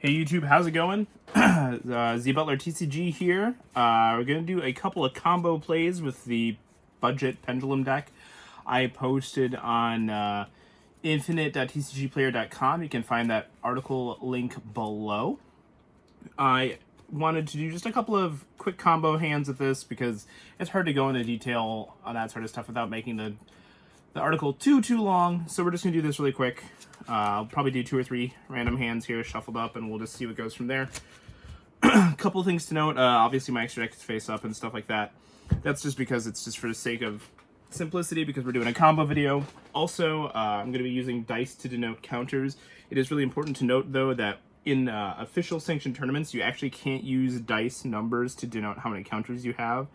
Hey YouTube, how's it going? Z Butler TCG here. We're going to do a couple of combo plays with the budget Pendulum deck I posted on infinite.tcgplayer.com. You can find that article link below. I wanted to do just a couple of quick combo hands with this because it's hard to go into detail on that sort of stuff without making the article too long, so we're just gonna do this really quick. I'll probably do 2 or 3 random hands here shuffled up, and we'll just see what goes from there. A couple of things to note, obviously my extra deck is face up and stuff like that. That's just because it's just for the sake of simplicity, because we're doing a combo video. Also, I'm going to be using dice to denote counters. It is really important to note, though, that in official sanctioned tournaments, you actually can't use dice numbers to denote how many counters you have.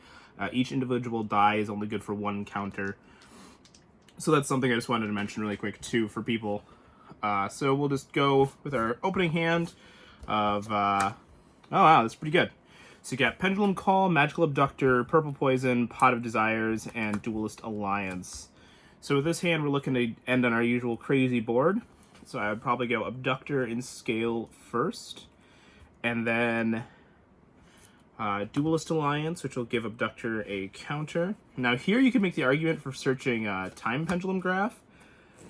Each individual die is only good for 1 counter. So that's something I just wanted to mention really quick, too, for people. So we'll just go with our opening hand of... oh, wow, that's pretty good. So you got Pendulum Call, Magical Abductor, Purple Poison, Pot of Desires, and Duelist Alliance. So with this hand, we're looking to end on our usual crazy board. So I would probably go Abductor in scale first, and then Duelist Alliance, which will give Abductor a counter. Now here you can make the argument for searching Time Pendulum Graph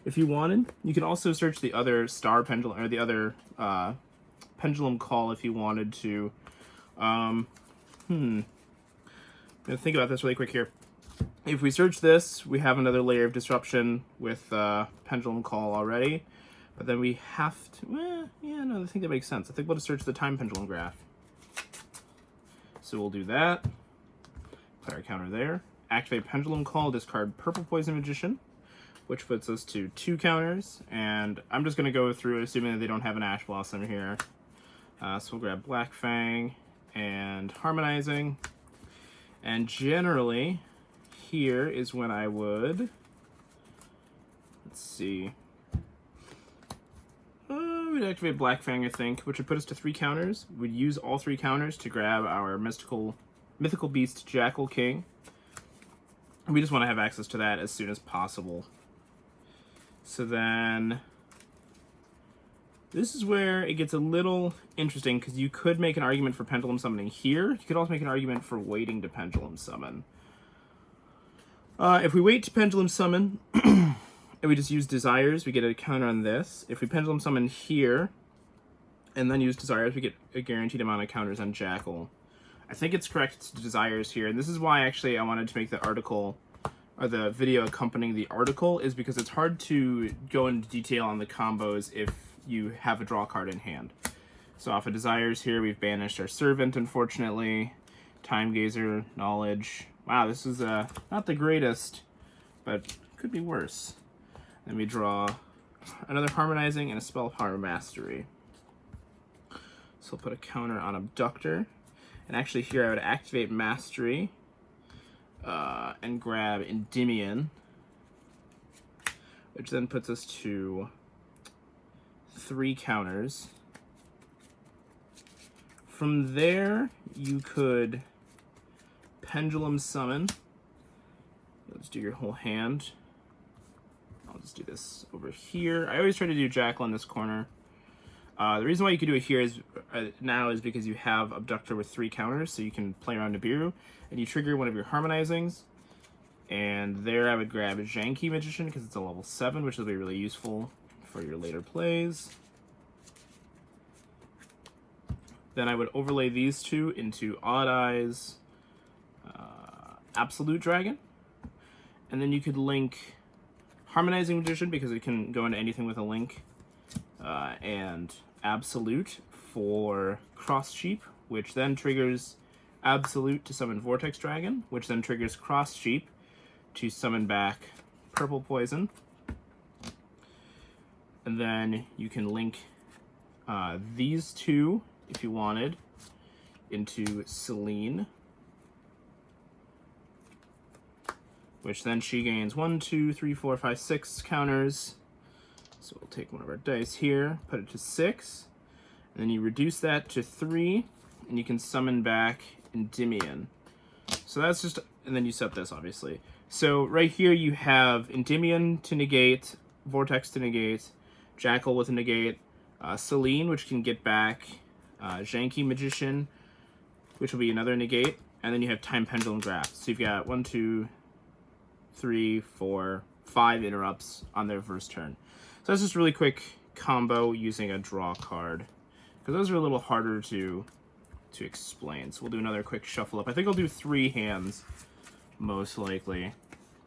if you wanted. You can also search the other Star Pendulum, or the other Pendulum Call if you wanted to. I'm gonna think about this really quick here. If we search this, we have another layer of disruption with Pendulum Call already, but then we have to, yeah, no, I think that makes sense. I think we'll just search the Time Pendulum Graph. So we'll do that, put our counter there, activate Pendulum Call, discard Purple Poison Magician, which puts us to 2 counters, and I'm just gonna go through assuming that they don't have an Ash Blossom here. So we'll grab Black Fang and Harmonizing, and generally here is when I would, let's see, we'd activate Black Fang, I think, which would put us to 3 counters. We'd use all 3 counters to grab our mythical beast Jackal King. We just want to have access to that as soon as possible. So then this is where it gets a little interesting, because you could make an argument for Pendulum Summoning here. You could also make an argument for waiting to Pendulum Summon. If we wait to Pendulum Summon, and we just use Desires, we get a counter on this. If we Pendulum Summon here, and then use Desires, we get a guaranteed amount of counters on Jackal. I think it's correct to Desires here, and this is why actually I wanted to make the article, or the video accompanying the article, is because it's hard to go into detail on the combos if you have a draw card in hand. So off of Desires here, we've banished our Servant, unfortunately. Time Gazer, Knowledge. Wow, this is not the greatest, but could be worse. Then we draw another Harmonizing and a Spell Power Mastery. So we'll put a counter on Abductor. And actually here I would activate Mastery and grab Endymion, which then puts us to 3 counters. From there, you could Pendulum Summon. Let's do your whole hand. I'll just do this over here. I always try to do Jackal in this corner. The reason why you can do it here is now is because you have Abductor with 3 counters, so you can play around Nibiru, and you trigger one of your Harmonizings. And there I would grab a Janky Magician because it's a level 7, which will be really useful for your later plays. Then I would overlay these 2 into Odd Eyes, Absolute Dragon, and then you could link Harmonizing Magician because it can go into anything with a link, and Absolute for Cross Sheep, which then triggers Absolute to summon Vortex Dragon, which then triggers Cross Sheep to summon back Purple Poison. And then you can link these 2, if you wanted, into Selene, which then she gains 1, 2, 3, 4, 5, 6 counters. So we'll take one of our dice here, put it to 6, and then you reduce that to 3, and you can summon back Endymion. So that's just, and then you set this, obviously. So right here you have Endymion to negate, Vortex to negate, Jackal with a negate, Celine, which can get back Janky Magician, which will be another negate, and then you have Time Pendulum Graph. So you've got 1, 2, 3, 4, 5 interrupts on their first turn. So that's just a really quick combo using a draw card, because those are a little harder to explain. So we'll do another quick shuffle up. I think I'll do 3 hands, most likely,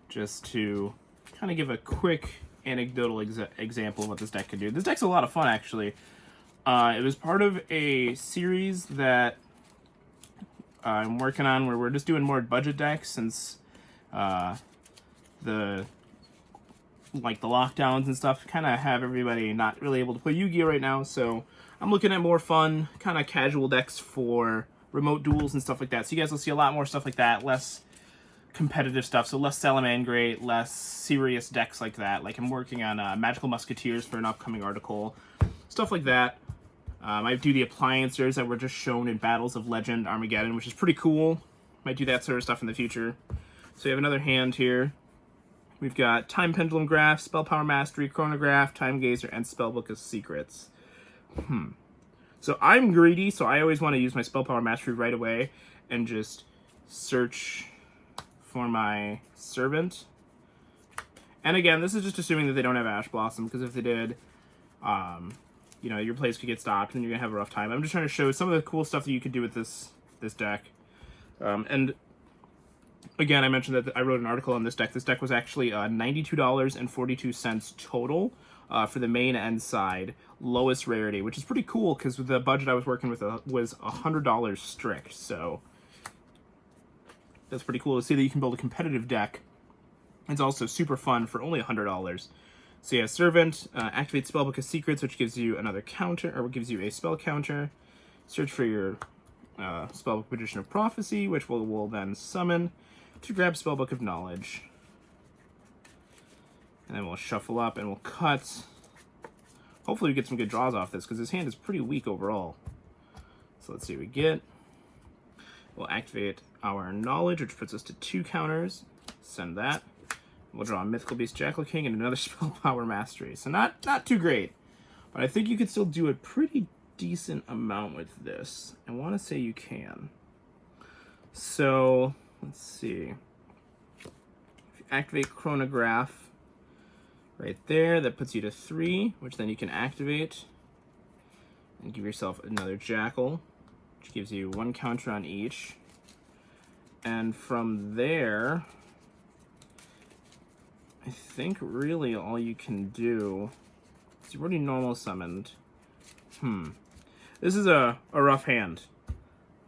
just to kind of give a quick anecdotal example of what this deck can do. This deck's a lot of fun, actually. It was part of a series that I'm working on where we're just doing more budget decks since the lockdowns and stuff kind of have everybody not really able to play Yu-Gi-Oh right now. So I'm looking at more fun, kind of casual decks for remote duels and stuff like that. So you guys will see a lot more stuff like that, less competitive stuff, so less Salamangreat, less serious decks like that. Like I'm working on Magical Musketeers for an upcoming article, stuff like that. I do the appliancers that were just shown in Battles of Legend Armageddon, which is pretty cool. Might do that sort of stuff in the future. So you have another hand here. We've got Time Pendulum Graph, Spell Power Mastery, Chronograph, Time Gazer, and Spellbook of Secrets. So I'm greedy, so I always want to use my Spell Power Mastery right away and just search for my Servant. And again, this is just assuming that they don't have Ash Blossom, because if they did, you know, your plays could get stopped and you're going to have a rough time. I'm just trying to show some of the cool stuff that you could do with this deck. And again, I mentioned that I wrote an article on this deck. This deck was actually $92.42 total for the main end side, lowest rarity, which is pretty cool because the budget I was working with was $100 strict. So that's pretty cool to see that you can build a competitive deck. It's also super fun for only $100. So yeah, Servant, activate Spellbook of Secrets, which gives you another counter, or gives you a spell counter. Search for your Spellbook Magician of Prophecy, which will then summon to grab Spellbook of Knowledge. And then we'll shuffle up and we'll cut. Hopefully we get some good draws off this, because his hand is pretty weak overall. So let's see what we get. We'll activate our Knowledge, which puts us to 2 counters. Send that. We'll draw a Mythical Beast Jackal King and another Spell Power Mastery. So not too great, but I think you could still do a pretty decent amount with this. I want to say you can. So let's see. If you activate Chronograph right there, that puts you to 3, which then you can activate and give yourself another Jackal, which gives you 1 counter on each. And from there, I think really all you can do is you've already normal summoned. This is a rough hand.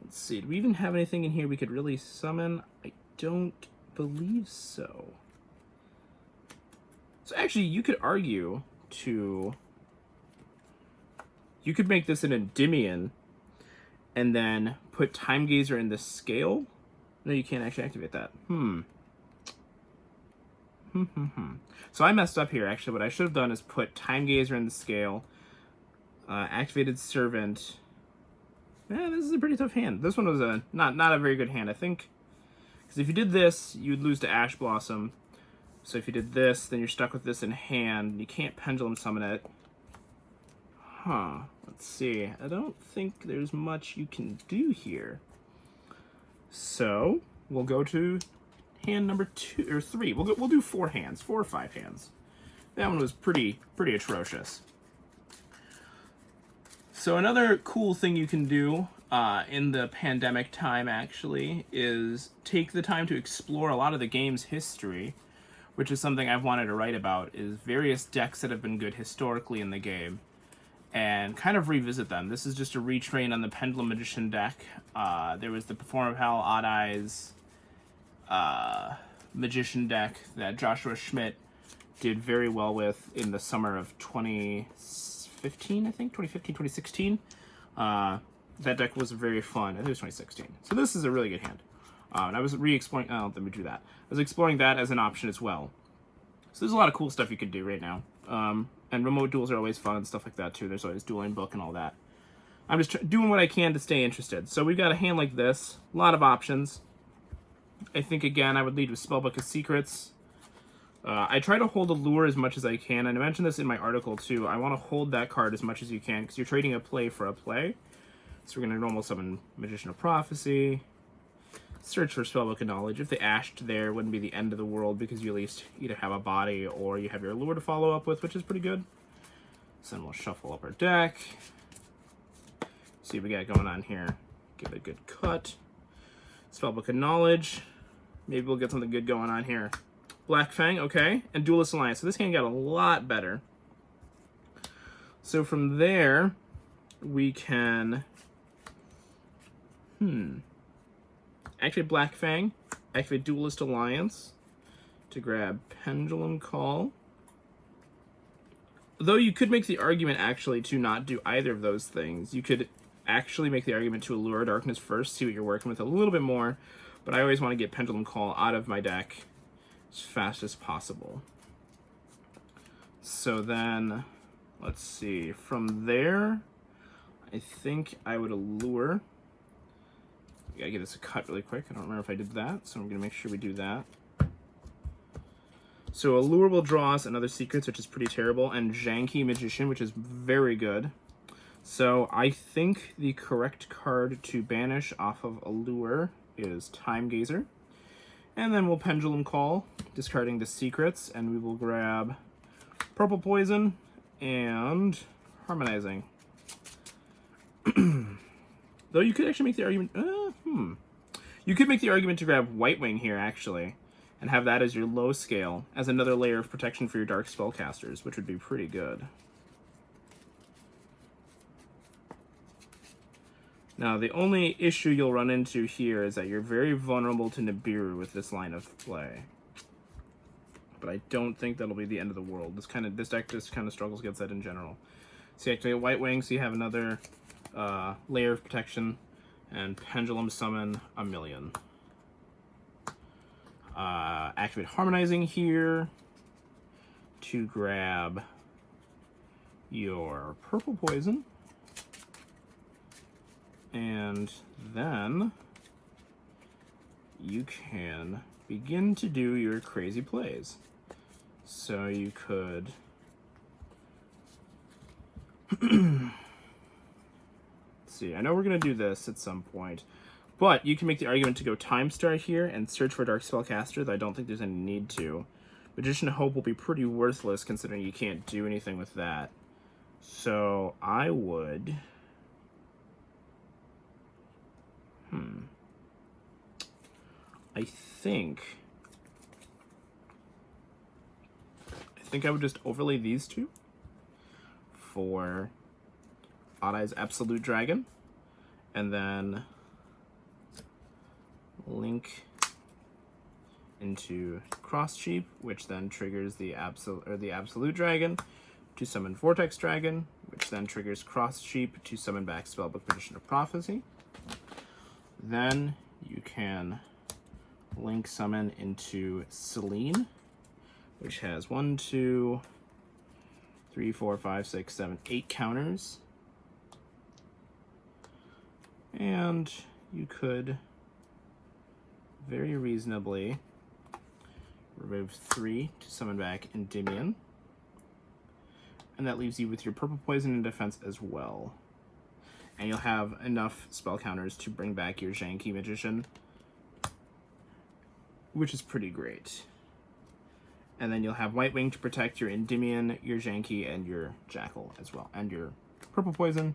Let's see, do we even have anything in here we could really summon? I don't believe so. So actually, you could argue you could make this an Endymion and then put Time Gazer in the scale. No, you can't actually activate that. So I messed up here, actually. What I should have done is put Time Gazer in the scale, activated Servant. Yeah, this is a pretty tough hand. This one was not a very good hand, I think. Because if you did this, you would lose to Ash Blossom. So if you did this, then you're stuck with this in hand. You can't Pendulum Summon it. Let's see. I don't think there's much you can do here. So we'll go to hand number 2 or 3. We'll do 4 hands, 4 or 5 hands. That one was pretty atrocious. So another cool thing you can do in the pandemic time, actually, is take the time to explore a lot of the game's history, which is something I've wanted to write about, is various decks that have been good historically in the game, and kind of revisit them. This is just a retrain on the Pendulum Magician deck. There was the Performer of Hell, Odd Eyes Magician deck that Joshua Schmidt did very well with in the summer of 2015, I think? 2015, 2016. That deck was very fun. I think it was 2016. So this is a really good hand. And I was re-exploring... Oh, let me do that. I was exploring that as an option as well. So there's a lot of cool stuff you could do right now. And remote duels are always fun and stuff like that, too. There's always dueling book and all that. I'm just doing what I can to stay interested. So we've got a hand like this. A lot of options. I think, again, I would lead with Spellbook of Secrets. I try to hold a lure as much as I can, and I mentioned this in my article too. I want to hold that card as much as you can because you're trading a play for a play. So we're going to normal summon Magician of Prophecy, search for Spellbook of Knowledge. If they ashed there, it wouldn't be the end of the world because you at least either have a body or you have your lure to follow up with, which is pretty good. So then we'll shuffle up our deck. See what we got going on here. Give it a good cut. Spellbook of Knowledge. Maybe we'll get something good going on here. Black Fang, okay. And Duelist Alliance. So this hand got a lot better. So from there, we can... activate Black Fang. Activate Duelist Alliance to grab Pendulum Call. Though you could make the argument, actually, to not do either of those things. You could actually make the argument to Allure Darkness first, see what you're working with a little bit more. But I always want to get Pendulum Call out of my deck as fast as possible. So then, let's see. From there, I think I would Allure. We gotta get this a cut really quick. I don't remember if I did that, so I'm gonna make sure we do that. So Allure will draw us another Secrets, which is pretty terrible, and Janky Magician, which is very good. So I think the correct card to banish off of Allure is Time Gazer. And then we'll Pendulum Call, discarding the Secrets, and we will grab Purple Poison and Harmonizing. Though you could actually make the argument... You could make the argument to grab White Wing here, actually, and have that as your low scale, as another layer of protection for your Dark Spellcasters, which would be pretty good. Now, the only issue you'll run into here is that you're very vulnerable to Nibiru with this line of play. But I don't think that'll be the end of the world. This deck just kind of struggles against that in general. So you activate White Wing, so you have another layer of protection, and Pendulum Summon a million. Activate Harmonizing here to grab your Purple Poison. And then you can begin to do your crazy plays. So you could see, I know we're going to do this at some point, but you can make the argument to go Time Star here and search for Dark Spellcaster, though I don't think there's any need to. Magician of Hope will be pretty worthless considering you can't do anything with that. So I would... I think I would just overlay these two for Odd Eyes Absolute Dragon, and then link into Cross Sheep, which then triggers the Absolute Dragon to summon Vortex Dragon, which then triggers Cross Sheep to summon back Spellbook Magician of Prophecy. Then you can link summon into Selene, which has 1, 2, 3, 4, 5, 6, 7, 8 counters. And you could very reasonably remove 3 to summon back Endymion. And that leaves you with your Purple Poison and defense as well. And you'll have enough spell counters to bring back your Janky Magician, which is pretty great. And then you'll have White Wing to protect your Endymion, your Janky, and your Jackal as well, and your Purple Poison.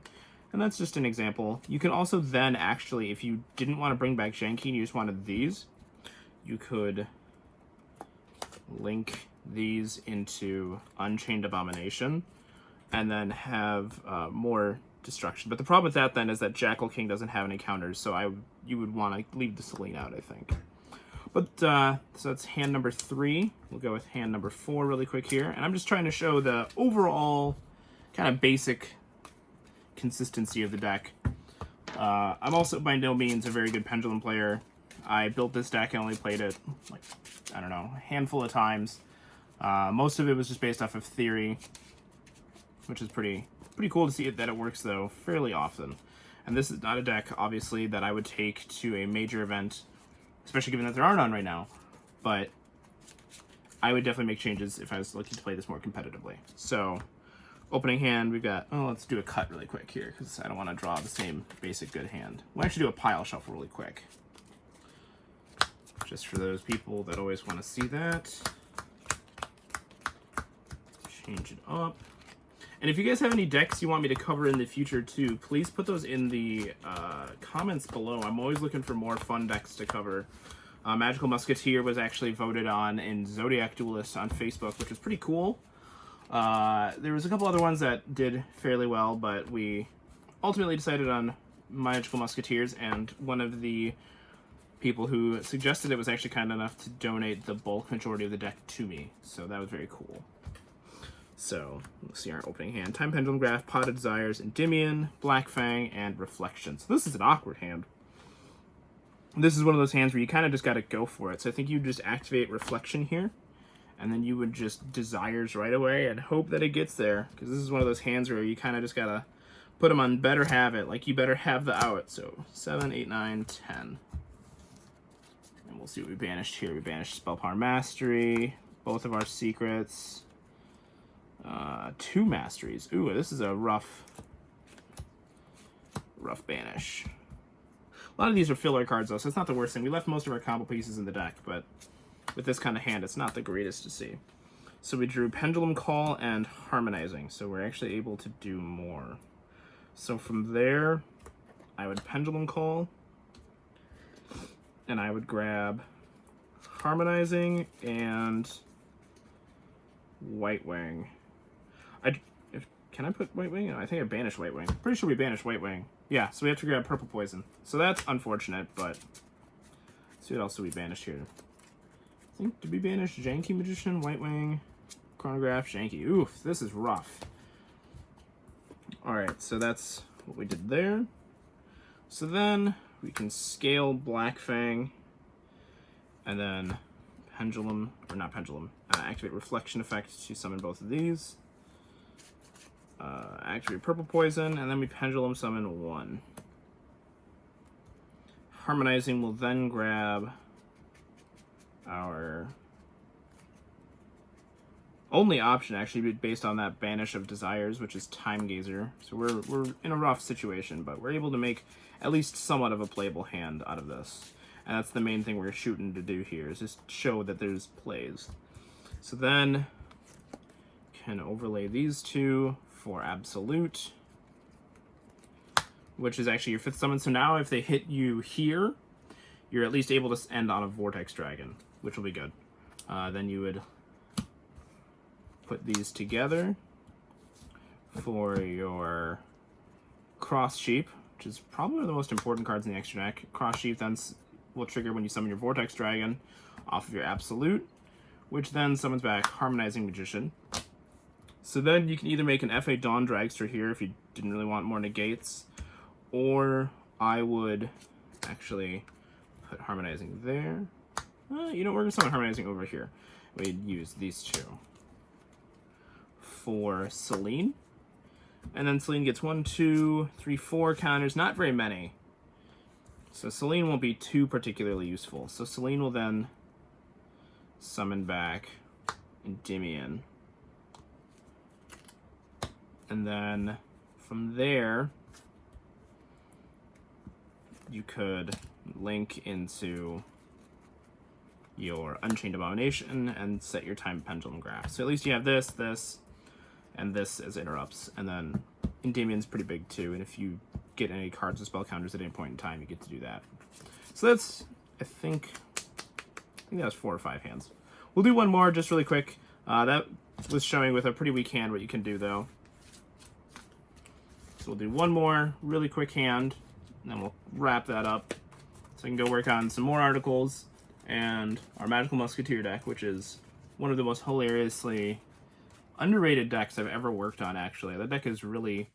And that's just an example. You can also then actually, if you didn't want to bring back Janky and you just wanted these, you could link these into Unchained Abomination and then have more destruction. But the problem with that then is that Jackal King doesn't have any counters, so you would want to leave the Selene out, I think. But so that's hand number 3. We'll go with hand number 4 really quick here, and I'm just trying to show the overall kind of basic consistency of the deck. I'm also by no means a very good Pendulum player. I built this deck and only played it, like, I don't know, a handful of times. Most of it was just based off of theory, which is pretty cool to see that it works, though, fairly often. And this is not a deck, obviously, that I would take to a major event, especially given that there are none right now. But I would definitely make changes if I was looking to play this more competitively. So, opening hand, we've got, oh, let's do a cut really quick here, because I don't want to draw the same basic good hand. We'll actually do a pile shuffle really quick. Just for those people that always want to see that. Change it up. And if you guys have any decks you want me to cover in the future too, please put those in the comments below. I'm always looking for more fun decks to cover. Magical Musketeer was actually voted on in Zodiac Duelist on Facebook, which was pretty cool. There was a couple other ones that did fairly well, but we ultimately decided on Magical Musketeers, and one of the people who suggested it was actually kind enough to donate the bulk majority of the deck to me, so that was very cool. So, let's see our opening hand. Time Pendulum Graph, Pot of Desires, Endymion, Black Fang, and Reflection. So this is an awkward hand. This is one of those hands where you kind of just got to go for it. So I think you just activate Reflection here, and then you would just Desires right away and hope that it gets there, because this is one of those hands where you kind of just got to put them on Better Have It, like you better have the out. So 7, 8, 9, 10. And we'll see what we banished here. We banished Spell Power Mastery, both of our secrets. 2 masteries. Ooh, this is a rough banish. A lot of these are filler cards though, so it's not the worst thing. We left most of our combo pieces in the deck, but with this kind of hand, it's not the greatest to see. So we drew Pendulum Call and Harmonizing, so we're actually able to do more. So from there, I would Pendulum Call, and I would grab Harmonizing and White Wing. Can I put White Wing? I think I banished White Wing. Pretty sure we banished White Wing. Yeah, so we have to grab Purple Poison. So that's unfortunate, but let's see what else do we banish here. I think, did we banish Janky Magician, White Wing, Chronograph, Janky? Oof, this is rough. Alright, so that's what we did there. So then we can scale Black Fang, and then Pendulum, or not Pendulum, activate Reflection Effect to summon both of these. Activate Purple Poison, and then we Pendulum summon 1. Harmonizing will then grab our only option, actually, based on that Banish of Desires, which is Time Gazer. So we're in a rough situation, but we're able to make at least somewhat of a playable hand out of this. And that's the main thing we're shooting to do here, is just show that there's plays. So then can overlay these two for Absolute, which is actually your 5th summon. So now if they hit you here, you're at least able to end on a Vortex Dragon, which will be good. Then you would put these together for your Cross Sheep, which is probably one of the most important cards in the extra deck. Cross Sheep then will trigger when you summon your Vortex Dragon off of your Absolute, which then summons back Harmonizing Magician. So then you can either make an FA Dawn Dragster here if you didn't really want more negates, or I would actually put Harmonizing there. You know, we're going to summon Harmonizing over here. We'd use these two for Celine. And then Celine gets 1, 2, 3, 4 counters, not very many. So Celine won't be too particularly useful. So Celine will then summon back Endymion. And then from there, you could link into your Unchained Abomination and set your Time Pendulum Graph. So at least you have this, this, and this as interrupts. And then Endymion's pretty big too, and if you get any cards with spell counters at any point in time, you get to do that. So that's, I think that was 4 or 5 hands. We'll do one more just really quick. That was showing with a pretty weak hand what you can do though. So we'll do one more really quick hand, and then we'll wrap that up. So I can go work on some more articles and our Magical Musketeer deck, which is one of the most hilariously underrated decks I've ever worked on, actually. That deck is really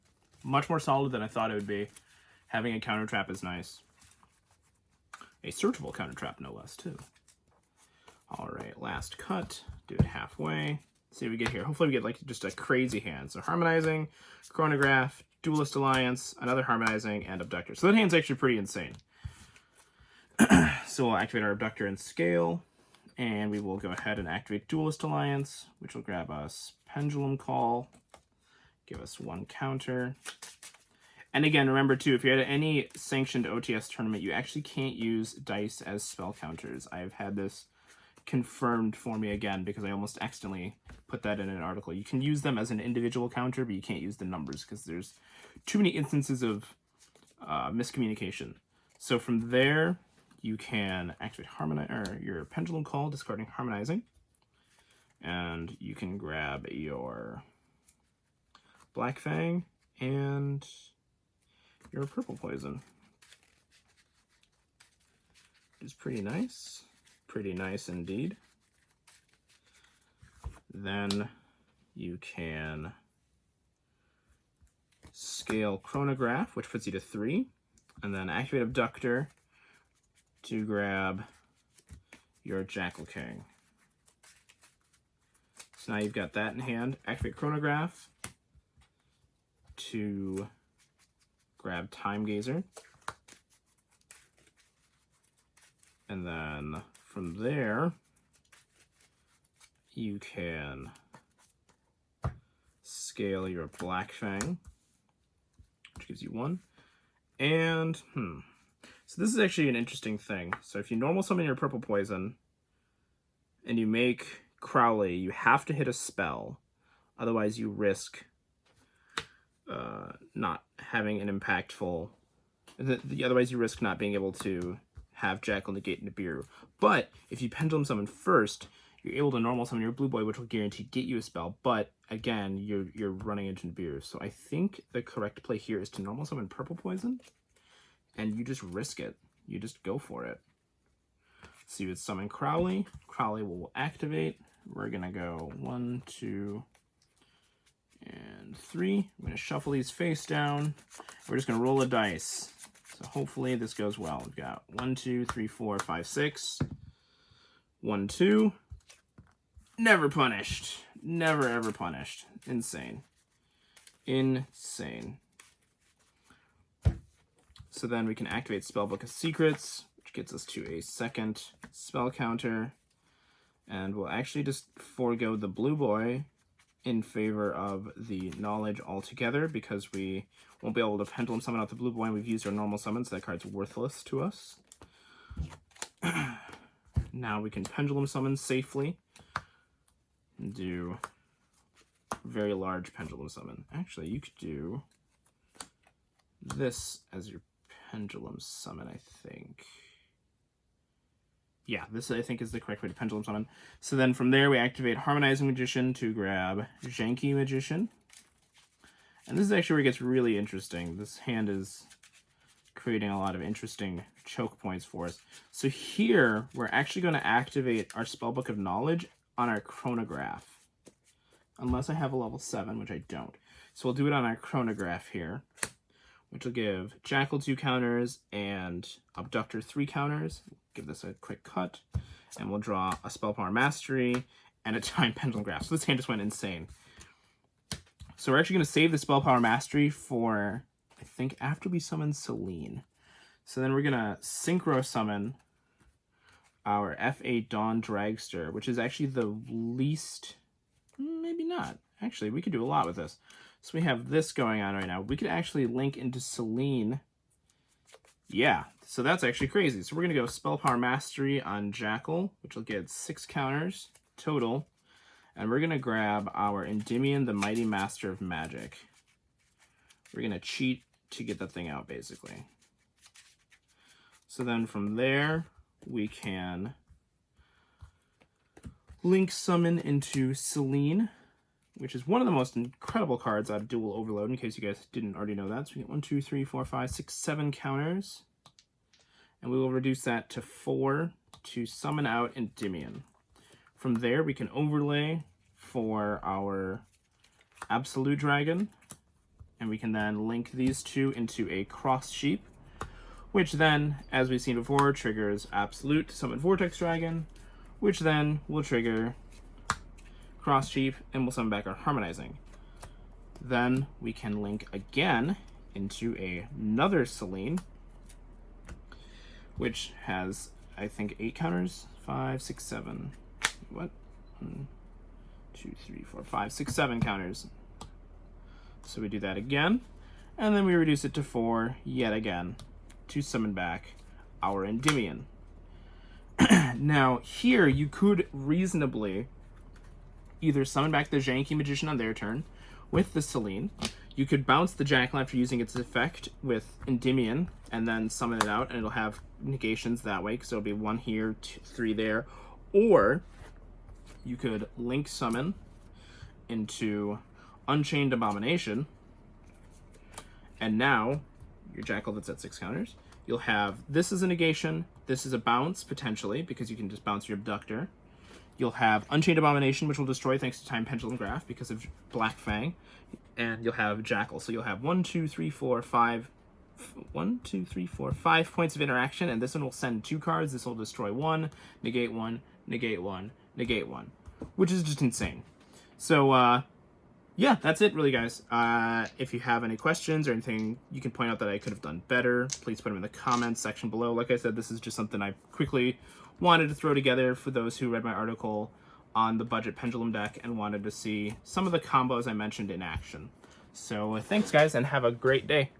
much more solid than I thought it would be. Having a counter trap is nice. A searchable counter trap, no less, too. Alright, last cut. Do it halfway. Let's see what we get here. Hopefully we get like just a crazy hand. So Harmonizing, Chronograph, Duelist Alliance, another Harmonizing, and Abductor. So that hand's actually pretty insane. So we'll activate our Abductor and Scale. And we will go ahead and activate Duelist Alliance, which will grab us Pendulum Call, give us 1 counter. And again, remember too, if you're at any sanctioned OTS tournament, you actually can't use dice as spell counters. I've had this confirmed for me again because I almost accidentally put that in an article. You can use them as an individual counter, but you can't use the numbers because there's too many instances of miscommunication. So from there, you can activate your Pendulum Call, discarding Harmonizing. And you can grab your Black Fang and your Purple Poison. Which is pretty nice. Pretty nice indeed. Then you can scale Chronograph, which puts you to 3. And then activate Abductor to grab your Jackal King. So now you've got that in hand. Activate Chronograph to grab Time Gazer. And then from there, you can scale your Black Fang, which gives you 1. And, so this is actually an interesting thing. So if you normal summon your Purple Poison and you make Crowley, you have to hit a spell. Otherwise you risk not having an impactful... Otherwise you risk not being able to have Jackal negate Nibiru. But if you Pendulum Summon first, you're able to normal summon your Blue Boy, which will guarantee get you a spell. But again, you're running into Nibiru. So I think the correct play here is to normal summon Purple Poison, and you just risk it. You just go for it. So you would summon Crowley. Crowley will activate. We're gonna go 1, 2, and 3. I'm gonna shuffle these face down. We're just gonna roll a dice. So hopefully this goes well. We've got 1, 2, 3, 4, 5, 6. 1, 2. Never punished. Never ever punished. Insane. Insane. So then we can activate Spellbook of Secrets, which gets us to a 2nd spell counter. And we'll actually just forego the Blue Boy in favor of the Knowledge altogether because we won't be able to Pendulum Summon out the Blue Boy and we've used our normal summon, so that card's worthless to us. Now we can Pendulum Summon safely and do very large Pendulum Summon. Actually, you could do this as your Pendulum Summon, I think. Yeah, this I think is the correct way to Pendulum Summon. So then from there we activate Harmonizing Magician to grab Janky Magician. And this is actually where it gets really interesting. This hand is creating a lot of interesting choke points for us. So here we're actually going to activate our Spellbook of Knowledge on our Chronograph. Unless I have a level 7, which I don't. So we'll do it on our Chronograph here, which will give Jackal 2 counters and Abductor 3 counters. Give this a quick cut, and we'll draw a Spell Power Mastery and a Time Pendulum Graph. So this hand just went insane. So we're actually going to save the Spell Power Mastery for, I think, after we summon Selene. So then we're going to Synchro Summon our F8 Dawn Dragster, which is actually the least... Maybe not. Actually, we could do a lot with this. So we have this going on right now. We could actually link into Selene. Yeah, so that's actually crazy. So we're going to go Spell Power Mastery on Jackal, which will get 6 counters total. And we're going to grab our Endymion, the Mighty Master of Magic. We're going to cheat to get that thing out, basically. So then from there, we can link summon into Selene, which is one of the most incredible cards out of Dual Overload, in case you guys didn't already know that. So we get 1, 2, 3, 4, 5, 6, 7 counters. And we will reduce that to 4 to summon out Endymion. From there, we can overlay for our Absolute Dragon. And we can then link these two into a Cross Sheep, which then, as we've seen before, triggers Absolute to summon Vortex Dragon, which then will trigger Cross Sheep, and we'll summon back our Harmonizing. Then we can link again into another Selene, which has I think 8 counters. 5, 6, 7. What? 1, 2, 3, 4, 5, 6, 7 counters. So we do that again, and then we reduce it to 4 yet again to summon back our Endymion. Now here you could reasonably either summon back the Janky Magician on their turn with the Selene. You could bounce the Jackal after using its effect with Endymion and then summon it out, and it'll have negations that way, because it'll be 1 here, 2, 3 there. Or you could link summon into Unchained Abomination, and now your Jackal that's at 6 counters, you'll have this is a negation, this is a bounce potentially, because you can just bounce your Abductor. You'll have Unchained Abomination, which will destroy thanks to Time Pendulum Graph because of Black Fang, and you'll have Jackal. So you'll have 1, 2, 3, 4, 5. 1, 2, 3, 4, 5 points of interaction, and this one will send 2 cards. This will destroy 1, negate 1, negate 1, negate 1, which is just insane. So, yeah, that's it, really, guys. If you have any questions or anything you can point out that I could have done better, please put them in the comments section below. Like I said, this is just something I quickly wanted to throw together for those who read my article on the budget Pendulum deck and wanted to see some of the combos I mentioned in action. So, thanks, guys, and have a great day.